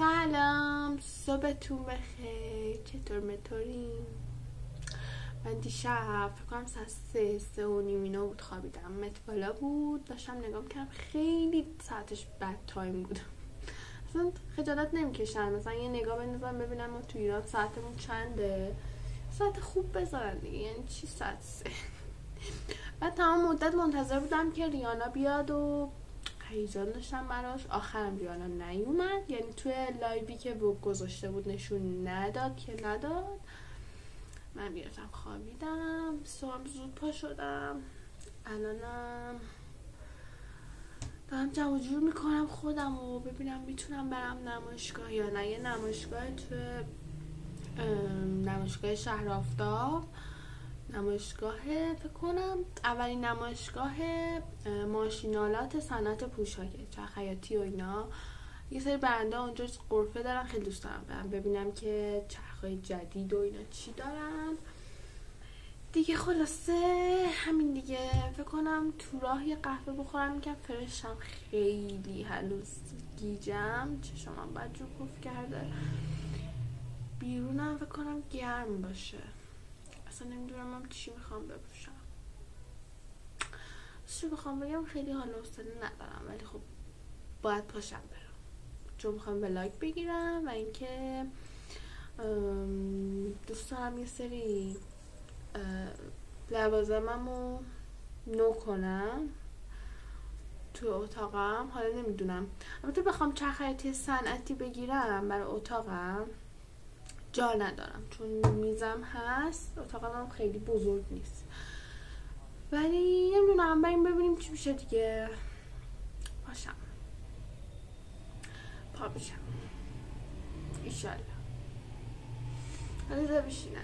سلام، صبحتون بخیر. چطور مطورین؟ من دیشب فکر کنم ساعت 3:30 بود خوابیدم. متوالا بود، داشتم نگاه میکردم، خیلی ساعتش بد تایم بود. اصلا خجالت نمیکشن مثلا یه نگاه بندازم ببینم ما تو ایران ساعتمون چنده، ساعت خوب بذارن دیگه. یعنی چی ساعت 3؟ بعد تمام مدت منتظر بودم که ریانا بیاد و هیجان داشتم براش. آخرم ریانا نیومد، یعنی توی لایوی که گذاشته بود نشون نداد که نداد. من بیارتم خوابیدم، صبح زود پا شدم. الانم دارم جمع جور میکنم خودم و ببینم میتونم برم نمایشگاه یا نه. یه نمایشگاه توی نمایشگاه شهر آفتاب، نمایشگاه فکر کنم اولین نمایشگاه ماشینالات صنعت پوشاکه، چرخ خیاطی و اینا. یه سری برنده اونجا غرفه دارن، خیلی دوست دارم برم ببینم که چرخهای جدید و اینا چی دارن دیگه. خلاصه همین دیگه. فکر کنم تو راه یه قهوه بخورم، میگم فرشم خیلی هنوز گیجم، چشمم بد جو کف کرده. بیرونم فکر کنم گرم باشه، اصلا نمیدونم هم چی میخوام بپوشم. چی بخوام بگم خیلی حال و حوصله ندارم، ولی خب باید پاشم برم چون میخوام ولاگ بگیرم و اینکه دوست دارم یه سری لوازممو نو کنم تو اتاقم. حالا نمیدونم، البته بخوام چرخ خیاطی صنعتی بگیرم برای اتاقم جا ندارم چون میزم هست، اتاقم هم خیلی بزرگ نیست. ولی نمیدونم، بریم ببینیم چی میشه دیگه. پاشم پا بشم ایشالله. حالا بشینم.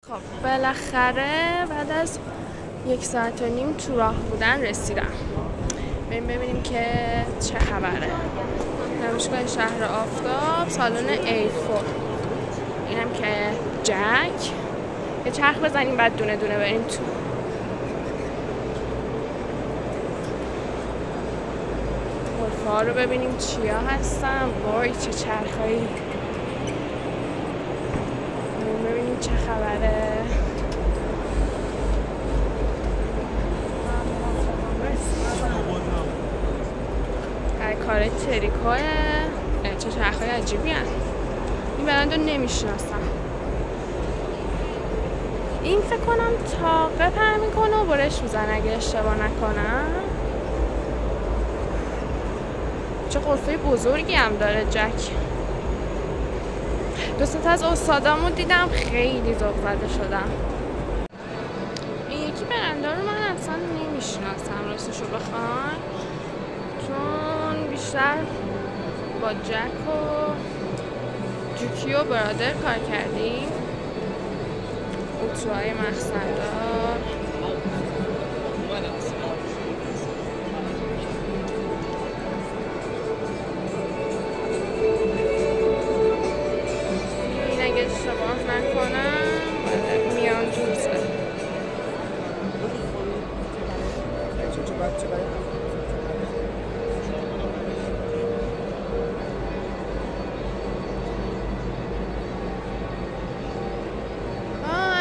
خب بالاخره بعد از 1.5 ساعت تو راه بودن رسیدم. بریم ببینیم که چه خبره. نمایشگاه شهر آفتاب، سالن ایفل. اینم که جک. یه چرخ بزنیم بعد دونه دونه بریم تو. غرفه‌ها رو ببینیم چیا هستن. وای چه چرخایی. ببینیم چه خبره. کار تریکوه. چه چرخهای عجیبی هست. این برند رو نمیشناسم. این فکر کنم تاقه پر میکنه و برش میزن اگه اشتباه نکنم. چه غرفه بزرگی هم داره جک. 2 تا از استادامو دیدم، خیلی ذوق زده شدم. این یکی برنده رو من اصلا نمیشناسم راستشو بخوام، چون بیشتر با جک و جوکی و برادر کار کردیم. اتوهای مخزندار. اشتباه نکنم میان جوزه.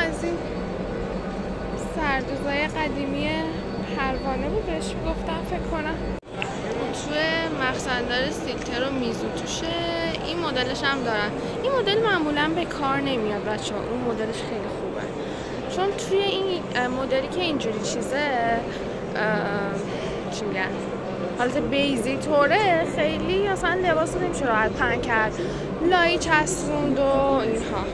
از این سردوزای قدیمی پروانه بود بهش گفتم فکر کنم. توی مخزندار سیلتر و میزو توشه. این مدلش هم دارن. این مدل معمولا به کار نمیاد بچه‌ها، اون مدلش خیلی خوبه چون توی این مدلی که اینجوری چیزه چی میگن حالت بیزی طوره، خیلی اصلا لباس رو نمیشه راحت پهن کرد، لایی چسبوند و اینها.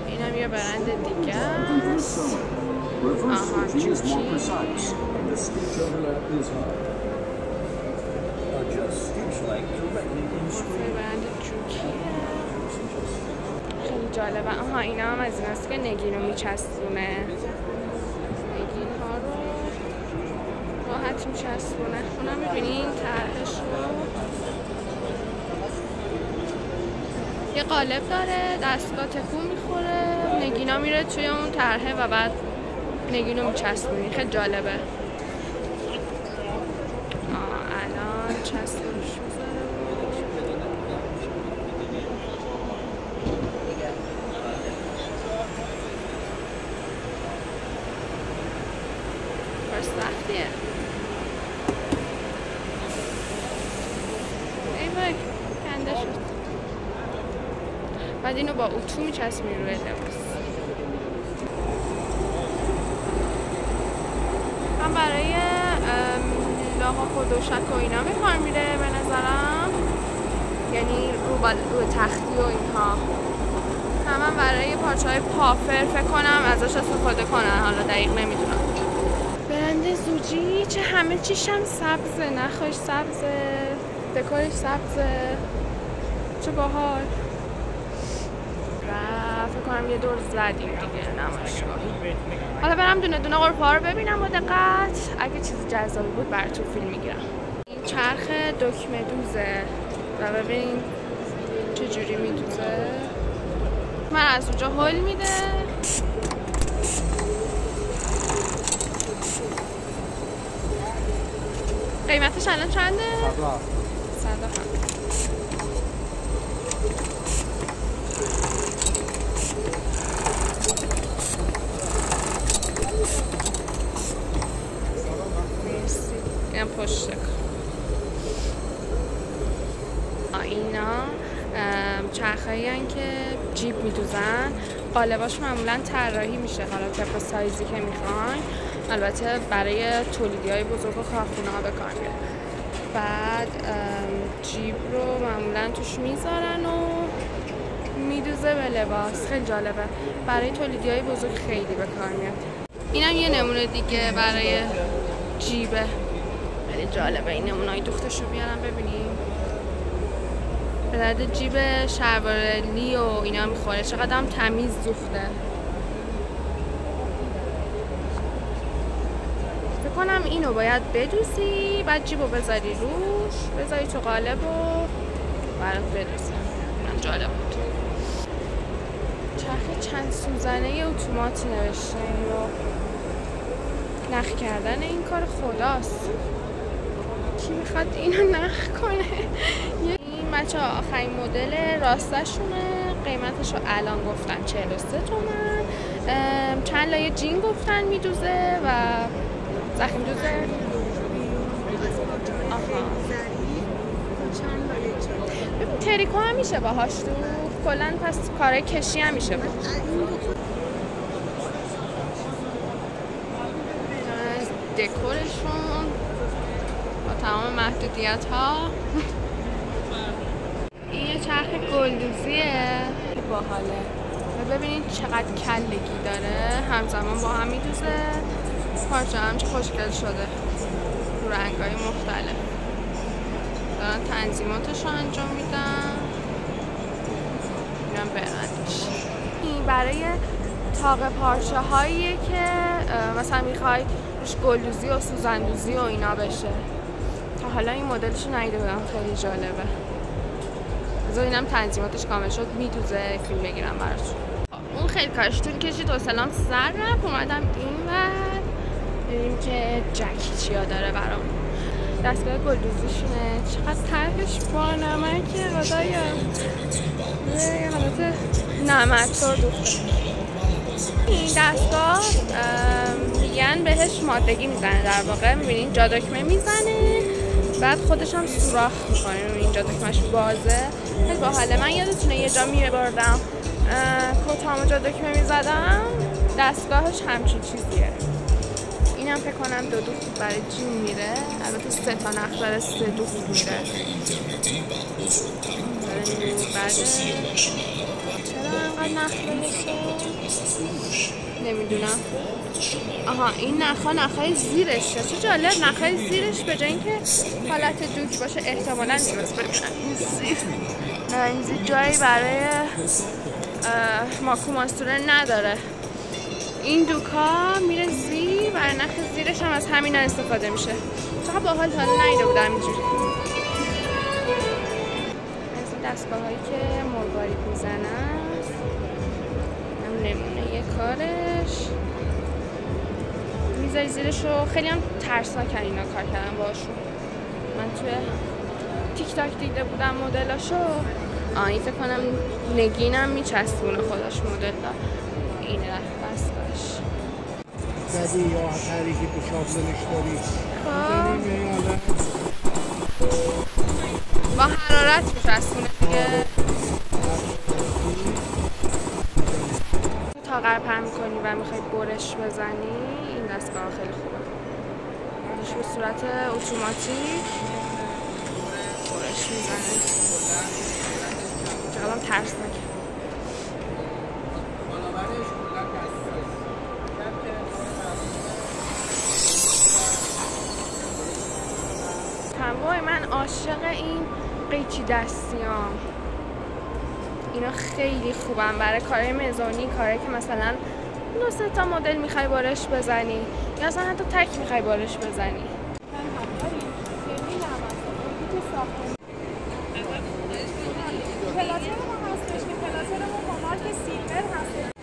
اینم یه برند دیگه است. آها جوکی. برند جوکیه. خیلی جالبه. آها اینا هم از این هست که نگین رو میچسبونه. نگین ها رو راحت میچسبونه. اونا میبینین طرحش رو. یه قالب داره، دستگاه تکون میخوره، نگینا میره توی اون طرحه و بعد نگینو میچسبونی. خیلی جالبه. الان چسبونش میذاره. کار سختیه. ای وای کنده شد. بعد اینو با اتو میچسبونی روی لباس. من برای لاغا خودوشک و اینا به کار میره به نظرم، یعنی رو تختی و اینها. من برای پارچه های پافر فکر کنم ازش استفاده کنن، حالا دقیق نمیدونم. برند زوجی چه همه چیش هم سبزه، نخش سبزه، دکورش سبزه، چه باحال. و فکر کنم یه دور زدیم دیگه نمایشگاه. حالا برم دونه دونه غرفه ها رو ببینم با دقت. اگه چیزی جذابی بود براتون فیلم میگیرم. این چرخ دکمه دوزه و ببین چجوری میدوزه. من از اونجا هول میده. قیمتش الان چنده؟ 107. پشت اینا چرخایی هن که جیب میدوزن. قالباش معمولا طراحی میشه حالا طبق سایزی که میخواین. البته برای تولیدی های بزرگ و کارخونه ها به کار میره. بعد جیب رو معمولا توش میذارن و میدوزه به لباس. خیلی جالبه. برای تولیدی های بزرگ خیلی به کار میاد. اینم یه نمونه دیگه برای جیبه. خیلی جالبه. این نمونه‌های دوختش رو بیارم ببینیم. به درد جیب شلوار لی و اینا میخوره. چقدر هم تمیز دوخته. فکر کنم اینو باید بدوزی، بعد جیبو بذاری روش، بذاری تو قالب و برات بدوزی. من جالب بود. چرخ چند سوزنه اتومات نوشته. این رو نخ کردن این کار خداست. کی میخواد اینو نخ کنه؟ این بچه ها آخرین مدل راستشونه. قیمتش رو الان گفتن 43 تومن. چند لایه جین گفتن میدوزه و زخم دوزه. آها تریکو هم میشه باهاش تو کلن. پس کارهای کشی هم میشه بود. دکورشون با تمام محدودیت ها. این یه چرخ گلدوزیه. باحاله. و ببینید چقدر کلگی داره. همزمان با هم میدوزه. پارچه هم چه خوشگل شده. رنگ‌های مختلف. دارن تنظیماتش رو انجام میدن. اینم برندش. این برای تاق پارچه هاییه که مثلا میخوای روش گلدوزی و سوزندوزی و اینا بشه. تا حالا این مدلش رو ندیده بودم. خیلی جالبه. بذار اینم تنظیماتش کامل شد میدوزه فیلم بگیرم براتون. اون خیلی کارش طول کشید و سلام سر رفت. اومدم این ور ببینیم که جکی چیا داره برام. دستگاه گلدوزیشونه. چقدر طرحش با نمکه خدایا. یه حالت نمک‌دار دوخته. این دستگاه میگن بهش مادگی میزنه. در واقع میبینین جا دکمه میزنه بعد خودش هم سوراخ میکنه. میبینین جا دکمهش بازه. خیلی باحاله. من یادتونه یه جا میبردم کتامو جا دکمه میزدم. دستگاهش همچین چیزیه. اینم فکر کنم 2 دوخت برای جیم میره. البته 3 تا نخ داره 3 دوخت میره. بعد چرا انقدر نخ برسه؟ نمیدونم. آها این نخهای زیرشه. چه جالب، نخهای زیرش به جای اینکه حالت دوک باشه احتمالاً درست ببینم این زیر جایی برای ماکو ماستوره نداره. این دوکا میره زیر، برای نخ زیرش هم از همینا استفاده میشه. چقدر باحال، حالا نیده بودم اینجوری. از این دستگاه هایی که مروارید میزنن هم نمونه یه کارش میذاری زیرش رو. خیلی هم ترسناکن اینا کار کردن باشون. من توی تیک تاک دیده بودم مدلاشو. این فکر کنم نگینم میچسبونه خودش مدل دا. اینه دستگاهش. زدی یا تحریکی به شابلونش داری با حرارت میچسبونه دیگه. تا پرم میکنی و میخوای برش بزنی این دستگاه خیلی خوبه. برش به صورت اتوماتیک برش میزنه. چقدر ترسناکه. وای من عاشق این قیچی دستیام. اینا خیلی خوبن برای کارهای مزونی، کارهایی که مثلا 2-3 تا مدل میخوای بارش بزنی یا اصلا حتی تک میخوای بارش بزنی.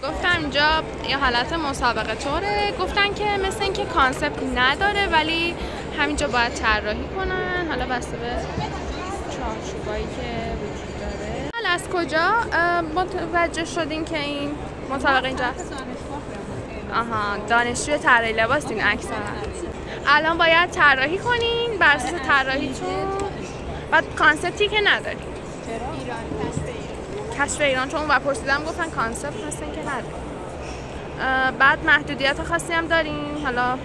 گفتم اینجا یه حالت مسابقه طوره. گفتن که مثل این که کانسپت نداره ولی همینجا باید طراحی کنن، حالا بسته به چارچوبایی که وجود داره. حالا از کجا متوجه شدین که این مسابقه اینجا؟ آها دانشجوی طراحی لباسین اکثرا. الان باید طراحی کنین بر اساس طراحیتون. بعد کانسپتی که ندارین. کشف ایران چون اون پرسیدم گفتن کانسپت مثل این که ندارین. بعد محدودیت خاصی هم دارین. حالا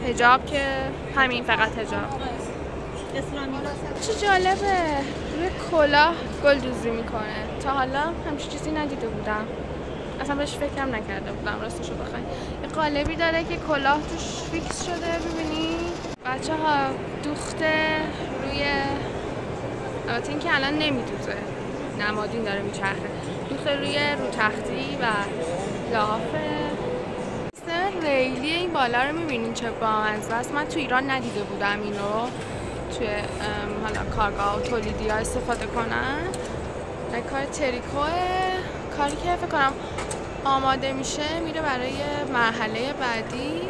حجاب که همین فقط حجاب. چه جالبه روی کلاه گل دوزی میکنه. تا حالا همچین چیزی ندیده بودم، اصلا بهش فکرم نکرده بودم راستشو بخوای. یه قالبی داره که کلاه توش فیکس شده. ببینی بچه ها دوخته روی، البته این که الان نمیدوزه نمادین داره میچرخه، دوخته روی رو تختی و لحافه. ریلی این بالا رو میبینین چه بامزه است. من تو ایران ندیده بودم اینو توی حالا کارگاه و تولیدی ها استفاده کنن. کار تریکوه، کاری که فکر کنم آماده میشه میره برای مرحله بعدی.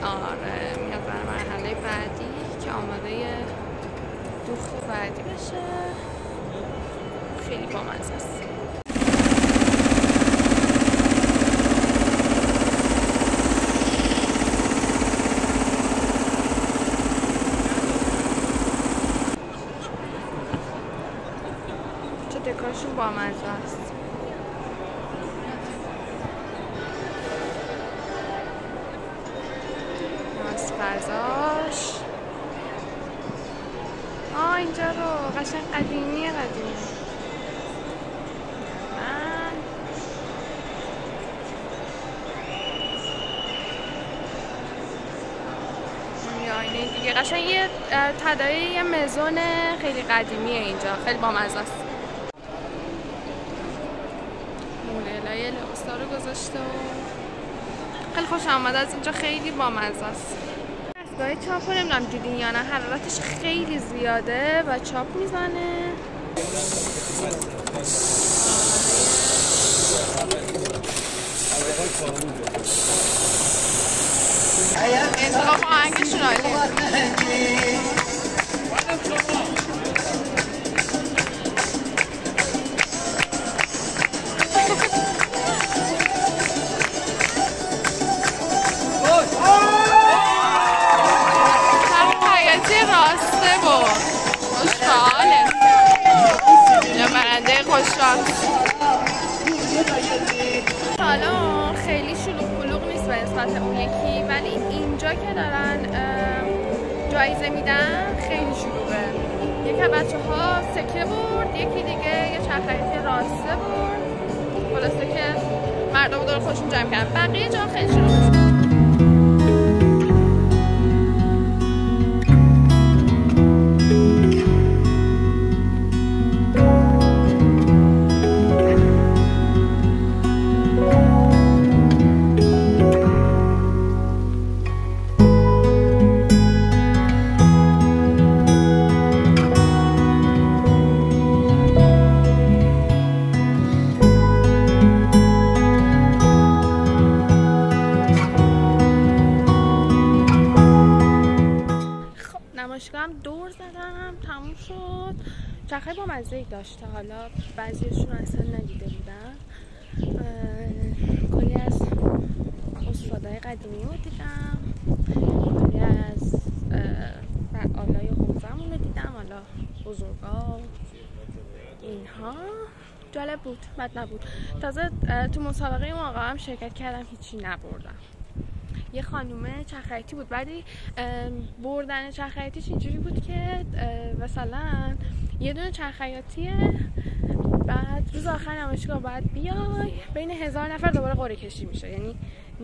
آره میاد برای مرحله بعدی که آماده دوخت بعدی بشه. خیلی بامزه است. دکورشون با مزه است. از فرزاش اینجا رو قشنگ قدیمی آینه دیگه قشنگ یه تداعی یه مزون خیلی قدیمیه اینجا. خیلی با مزه است. مولای لباسا رو گذاشته و خیلی خوش آمده از اینجا. خیلی بامزه است. دستگاه چاپ رو نمیدونم دیدین یا نه، حرارتش خیلی زیاده و چاپ میزنه. انتخاب آهنگشون عالیه. راسته بود خوشحاله یا برنده خوششانس. حالا خیلی شلوغ پلوغ نیست به نسبت اون یکی، ولی اینجا که دارن جایزه میدن خیلی شلوغه. یکی بچه ها سکه برد، یکی دیگه یه چرخکی راسته برد. خلاص مردم دور خودشون جمع کردن، بقیه جا خیلی شلوغه. نمایشگاهم دور زدم، تموم شد. چرخه با مزه‌ای داشته، حالا بعضیشون اصلا ندیده بودن. کلی از استادای قدیمی رو دیدم، کلی از فعالای حوزه‌مون رو دیدم، حالا بزرگا اینها. جالب بود، بد نبود. تازه تو مسابقه اون آقا هم شرکت کردم، هیچی نبردم. یه خانومه چرخیاتی بود، ولی بردن چرخیاتیش اینجوری بود که مثلا یه دونه چرخیاتیه، بعد روز آخر نمایشگاه باید بیای، بین 1000 نفر دوباره قرعه کشی میشه، یعنی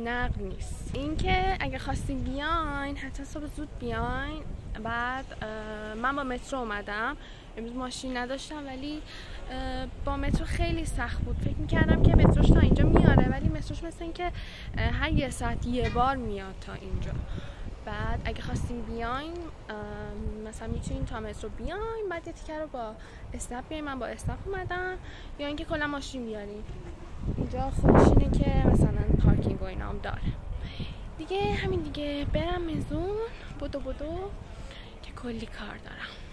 نقد نیست. این که اگه خواستین بیاین حتی صبح زود بیاین. بعد من با مترو اومدم، امروز ماشین نداشتم، ولی با مترو خیلی سخت بود. فکر میکردم که متروش تا اینجا میاره، ولی متروش مثل این که هر یه ساعت یه بار میاد تا اینجا. بعد اگه خواستین بیاین مثلا میتونین تا مترو بیاین، بعد یه تیکه رو با اسنپ بیاین. من با اسنپ اومدم، یا اینکه کلا ماشین بیارین. اینجا خوبش اینه که مثلا پارکینگ و اینا هم داره دیگه. همین دیگه، برم مزون بدو که کلی کار دارم.